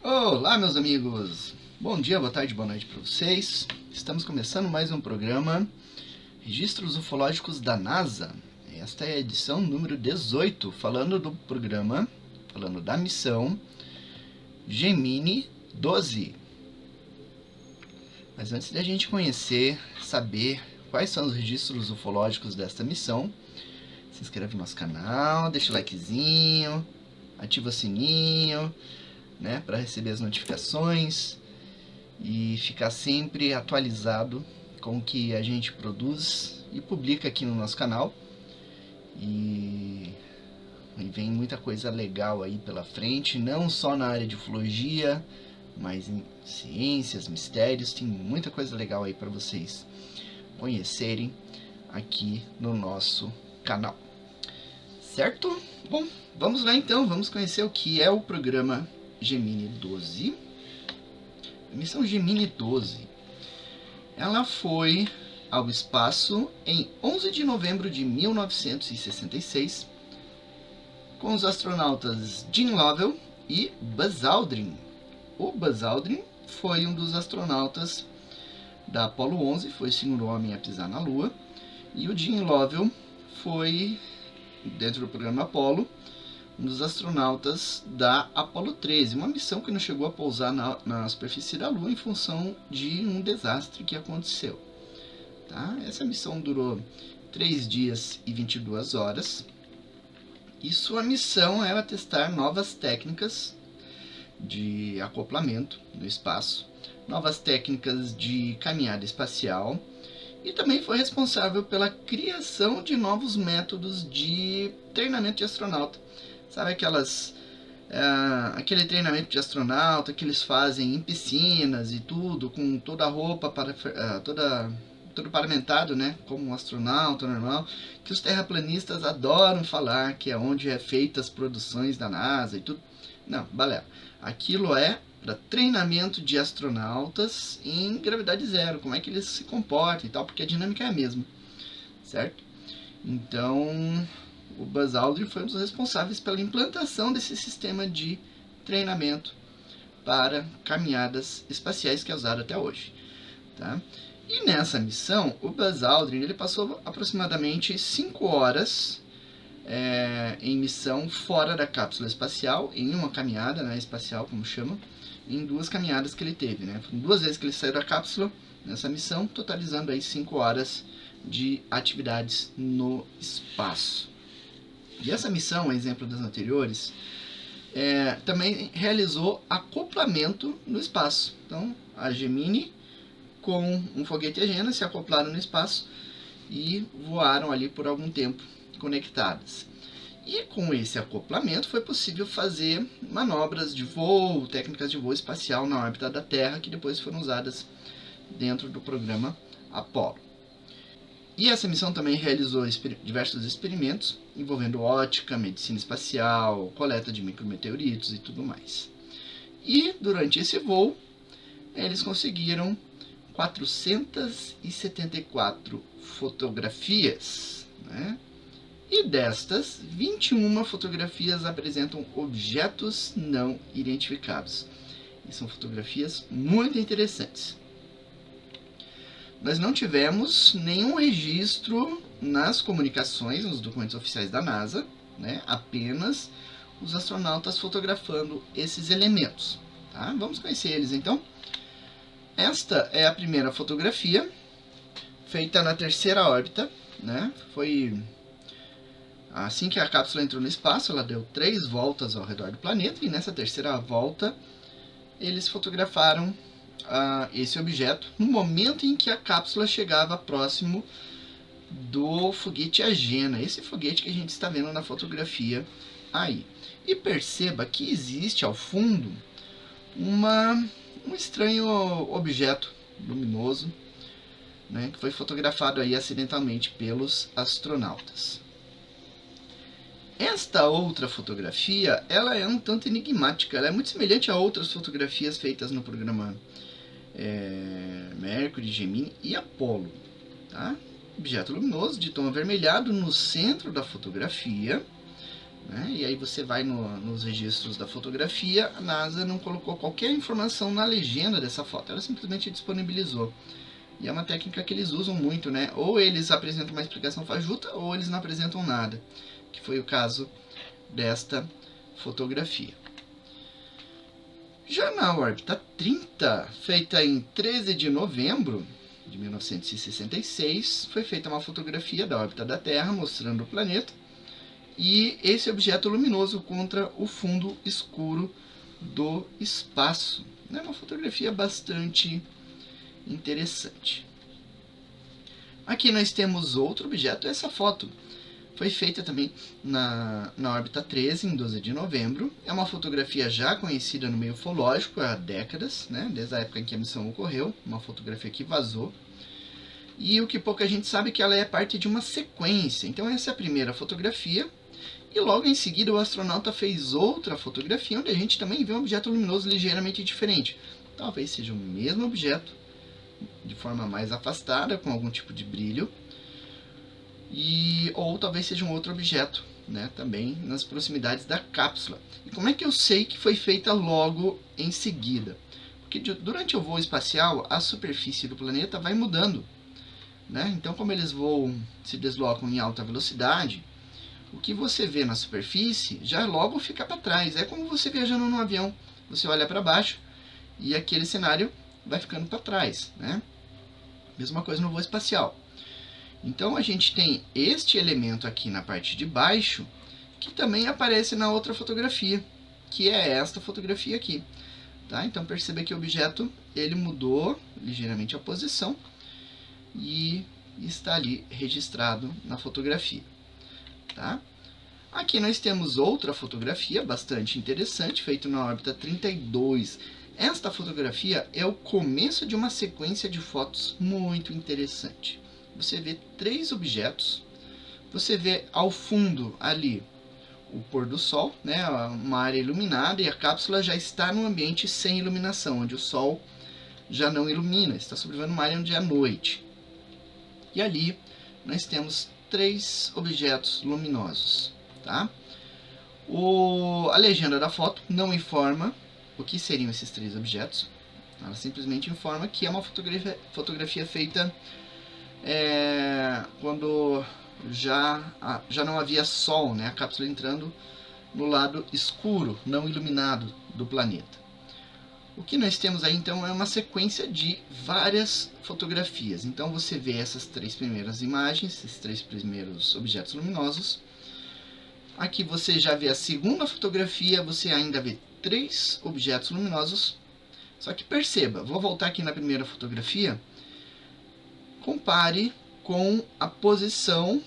Olá, meus amigos! Bom dia, boa tarde, boa noite para vocês. Estamos começando mais um programa Registros Ufológicos da NASA. Esta é a edição número 18, falando do programa, falando da missão Gemini 12. Mas antes de a gente conhecer, saber quais são os registros ufológicos desta missão, se inscreve no nosso canal, deixa o likezinho, ativa o sininho, né, para receber as notificações e ficar sempre atualizado com o que a gente produz e publica aqui no nosso canal. E vem muita coisa legal aí pela frente, não só na área de ufologia, mas em ciências, mistérios, tem muita coisa legal aí para vocês conhecerem aqui no nosso canal. Certo? Bom, vamos lá então, vamos conhecer o que é o programa Gemini 12. A missão Gemini 12, ela foi ao espaço em 11 de novembro de 1966 com os astronautas Gene Lovell e Buzz Aldrin. O Buzz Aldrin foi um dos astronautas da Apollo 11, foi o segundo homem a pisar na Lua, e o Gene Lovell foi, dentro do programa Apollo, um dos astronautas da Apollo 13, uma missão que não chegou a pousar na superfície da Lua em função de um desastre que aconteceu. Tá? Essa missão durou 3 dias e 22 horas, e sua missão era testar novas técnicas de acoplamento no espaço, novas técnicas de caminhada espacial, e também foi responsável pela criação de novos métodos de treinamento de astronauta. Sabe aquele treinamento de astronauta que eles fazem em piscinas e tudo, com toda a roupa, todo paramentado, né, como um astronauta normal, que os terraplanistas adoram falar que é onde é feitas as produções da NASA e tudo. Não, balela. Aquilo é para treinamento de astronautas em gravidade zero, como é que eles se comportam e tal, porque a dinâmica é a mesma, certo? Então, o Buzz Aldrin foi um dos responsáveis pela implantação desse sistema de treinamento para caminhadas espaciais que é usado até hoje. Tá? E nessa missão, o Buzz Aldrin ele passou aproximadamente 5 horas em missão fora da cápsula espacial, em uma caminhada, né, espacial, como chama, em 2 caminhadas que ele teve. Né? Foram 2 vezes que ele saiu da cápsula nessa missão, totalizando aí 5 horas de atividades no espaço. E essa missão, exemplo das anteriores, também realizou acoplamento no espaço. Então, a Gemini com um foguete Agena se acoplaram no espaço e voaram ali por algum tempo conectadas. E com esse acoplamento foi possível fazer manobras de voo, técnicas de voo espacial na órbita da Terra, que depois foram usadas dentro do programa Apollo. E essa missão também realizou diversos experimentos envolvendo ótica, medicina espacial, coleta de micrometeoritos e tudo mais. E durante esse voo, eles conseguiram 474 fotografias, né? E destas, 21 fotografias apresentam objetos não identificados. E são fotografias muito interessantes. Nós não tivemos nenhum registro nas comunicações, nos documentos oficiais da NASA, né? Apenas os astronautas fotografando esses elementos. Tá? Vamos conhecer eles então. Esta é a primeira fotografia, feita na terceira órbita. Né? Foi assim que a cápsula entrou no espaço, ela deu 3 voltas ao redor do planeta, e nessa terceira volta eles fotografaram esse objeto no momento em que a cápsula chegava próximo do foguete Agena, esse foguete que a gente está vendo na fotografia aí. E perceba que existe ao fundo um estranho objeto luminoso, né, que foi fotografado aí acidentalmente pelos astronautas. Esta outra fotografia, ela é um tanto enigmática, ela é muito semelhante a outras fotografias feitas no programa Mercury, Gemini e Apollo. Tá? Objeto luminoso de tom avermelhado no centro da fotografia, né? E aí você vai nos registros da fotografia, a NASA não colocou qualquer informação na legenda dessa foto, ela simplesmente disponibilizou. E é uma técnica que eles usam muito, né? Ou eles apresentam uma explicação fajuta, ou eles não apresentam nada, que foi o caso desta fotografia. Já na órbita 30, feita em 13 de novembro de 1966, foi feita uma fotografia da órbita da Terra, mostrando o planeta e esse objeto luminoso contra o fundo escuro do espaço. É uma fotografia bastante interessante. Aqui nós temos outro objeto, essa foto foi feita também na órbita 13, em 12 de novembro. É uma fotografia já conhecida no meio ufológico há décadas, né? Desde a época em que a missão ocorreu, uma fotografia que vazou. E o que pouca gente sabe é que ela é parte de uma sequência. Então essa é a primeira fotografia, e logo em seguida o astronauta fez outra fotografia, onde a gente também vê um objeto luminoso ligeiramente diferente. Talvez seja o mesmo objeto, de forma mais afastada, com algum tipo de brilho, ou talvez seja um outro objeto, né, também nas proximidades da cápsula. E como é que eu sei que foi feita logo em seguida? Porque durante o voo espacial, a superfície do planeta vai mudando, né? Então, como eles se deslocam em alta velocidade, o que você vê na superfície já logo fica para trás. É como você viajando num avião, você olha para baixo e aquele cenário vai ficando para trás, né? Mesma coisa no voo espacial. Então a gente tem este elemento aqui na parte de baixo, que também aparece na outra fotografia, que é esta fotografia aqui. Tá? Então perceba que o objeto ele mudou ligeiramente a posição e está ali registrado na fotografia. Tá? Aqui nós temos outra fotografia bastante interessante, feita na órbita 32. Esta fotografia é o começo de uma sequência de fotos muito interessante. Você vê 3 objetos, você vê ao fundo ali o pôr do sol, né, uma área iluminada, e a cápsula já está num ambiente sem iluminação, onde o sol já não ilumina, está sobrevoando uma área onde é noite. E ali nós temos 3 objetos luminosos. Tá? A legenda da foto não informa o que seriam esses 3 objetos, ela simplesmente informa que é uma fotografia feita quando já não havia sol, né? A cápsula entrando no lado escuro, não iluminado do planeta. O que nós temos aí então é uma sequência de várias fotografias. Então você vê essas 3 primeiras imagens, esses 3 primeiros objetos luminosos. Aqui você já vê a segunda fotografia, você ainda vê 3 objetos luminosos. Só que perceba, vou voltar aqui na primeira fotografia. Compare com a posição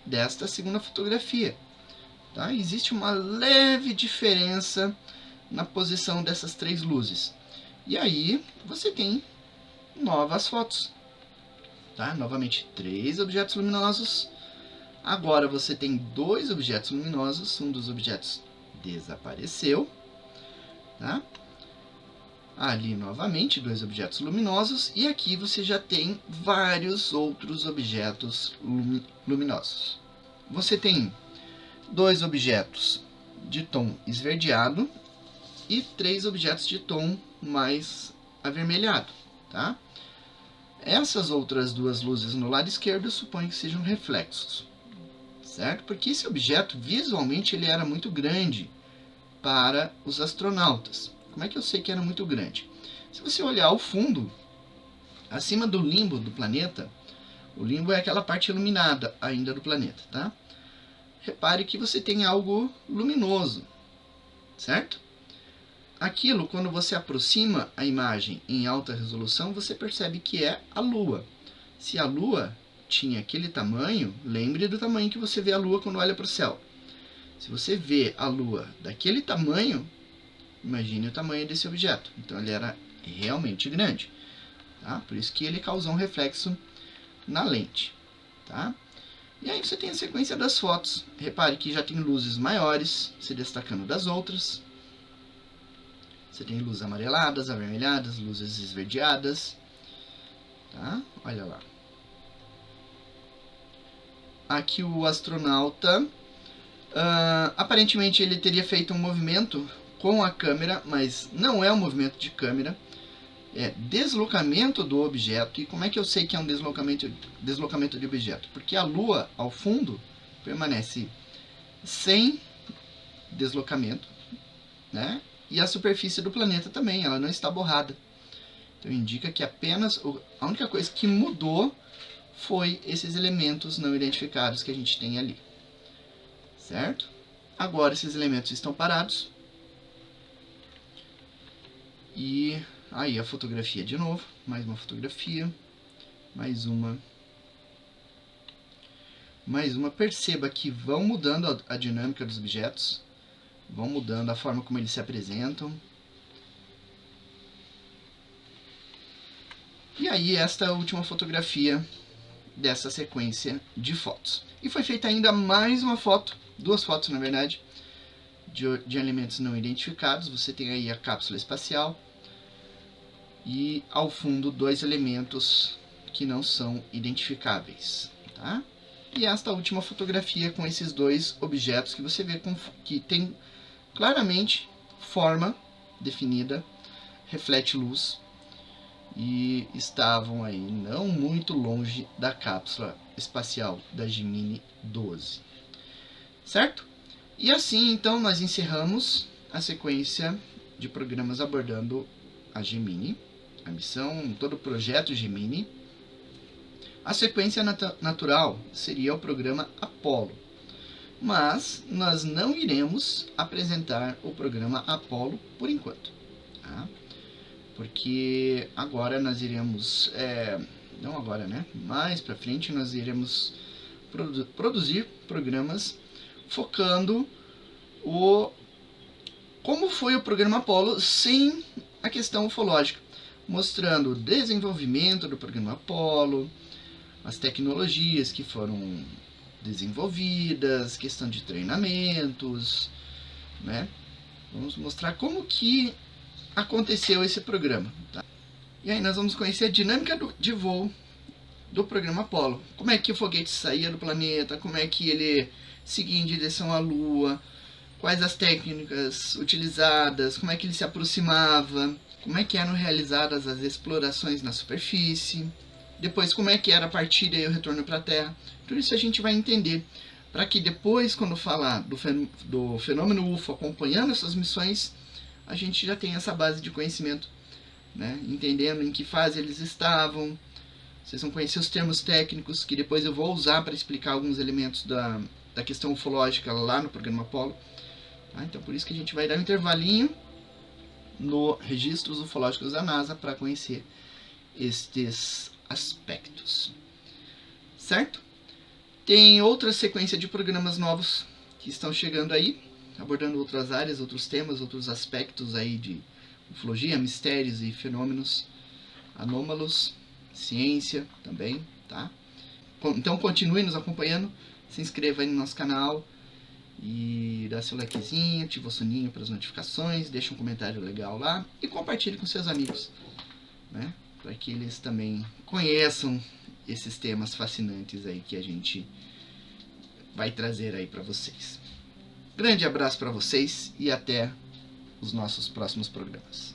desta segunda fotografia. Tá? Existe uma leve diferença na posição dessas 3 luzes. E aí você tem novas fotos. Tá? Novamente 3 objetos luminosos. Agora você tem 2 objetos luminosos. Um dos objetos desapareceu. Tá? Ali novamente 2 objetos luminosos, e aqui você já tem vários outros objetos luminosos. Você tem 2 objetos de tom esverdeado e 3 objetos de tom mais avermelhado. Tá? Essas outras 2 luzes no lado esquerdo eu suponho que sejam reflexos, certo? Porque esse objeto visualmente ele era muito grande para os astronautas. Como é que eu sei que era muito grande? Se você olhar ao fundo, acima do limbo do planeta, o limbo é aquela parte iluminada ainda do planeta, tá? Repare que você tem algo luminoso, certo? Aquilo, quando você aproxima a imagem em alta resolução, você percebe que é a Lua. Se a Lua tinha aquele tamanho, lembre do tamanho que você vê a Lua quando olha para o céu. Se você vê a Lua daquele tamanho, imagine o tamanho desse objeto. Então ele era realmente grande. tá? Por isso que ele causou um reflexo na lente, tá? E aí você tem a sequência das fotos. Repare que já tem luzes maiores se destacando das outras. Você tem luzes amareladas, avermelhadas, luzes esverdeadas, tá? Olha lá. Aqui o astronauta, aparentemente ele teria feito um movimento com a câmera, mas não é um movimento de câmera, é deslocamento do objeto. E como é que eu sei que é um deslocamento de objeto? Porque a Lua, ao fundo, permanece sem deslocamento, né? E a superfície do planeta também, ela não está borrada. Então indica que apenas a única coisa que mudou foi esses elementos não identificados que a gente tem ali, certo? Agora esses elementos estão parados. E aí a fotografia de novo, mais uma fotografia, mais uma. Perceba que vão mudando a dinâmica dos objetos, vão mudando a forma como eles se apresentam. E aí esta última fotografia dessa sequência de fotos. E foi feita ainda mais uma foto, duas fotos na verdade, de elementos não identificados. Você tem aí a cápsula espacial e ao fundo dois elementos que não são identificáveis, tá? E esta última fotografia com esses dois objetos que você vê que tem claramente forma definida, reflete luz e estavam aí não muito longe da cápsula espacial da Gemini 12, certo? E assim então nós encerramos a sequência de programas abordando a Gemini, a missão, todo o projeto Gemini. A sequência natural seria o programa Apollo, mas nós não iremos apresentar o programa Apollo por enquanto, tá? Porque agora nós iremos, não agora, né? Mais para frente nós iremos produzir programas focando como foi o programa Apollo sem a questão ufológica, mostrando o desenvolvimento do programa Apollo, as tecnologias que foram desenvolvidas, questão de treinamentos, né? Vamos mostrar como que aconteceu esse programa, tá? E aí nós vamos conhecer a dinâmica de voo do programa Apollo. Como é que o foguete saía do planeta, como é que ele seguia em direção à Lua, quais as técnicas utilizadas, como é que ele se aproximava, como é que eram realizadas as explorações na superfície, depois como é que era a partida e o retorno para a Terra. Tudo isso a gente vai entender, para que depois, quando falar do fenômeno UFO acompanhando essas missões, a gente já tem essa base de conhecimento, né? Entendendo em que fase eles estavam. Vocês vão conhecer os termos técnicos, que depois eu vou usar para explicar alguns elementos da questão ufológica lá no programa Apollo. Tá? Então por isso que a gente vai dar um intervalinho no Registros Ufológicos da NASA para conhecer estes aspectos, certo? Tem outra sequência de programas novos que estão chegando aí, abordando outras áreas, outros temas, outros aspectos aí de ufologia, mistérios e fenômenos anômalos, ciência também, tá? Então continue nos acompanhando, se inscreva aí no nosso canal e dá seu likezinho, ativa o sininho para as notificações, deixa um comentário legal lá e compartilhe com seus amigos, né? Para que eles também conheçam esses temas fascinantes aí que a gente vai trazer aí para vocês. Grande abraço para vocês e até os nossos próximos programas.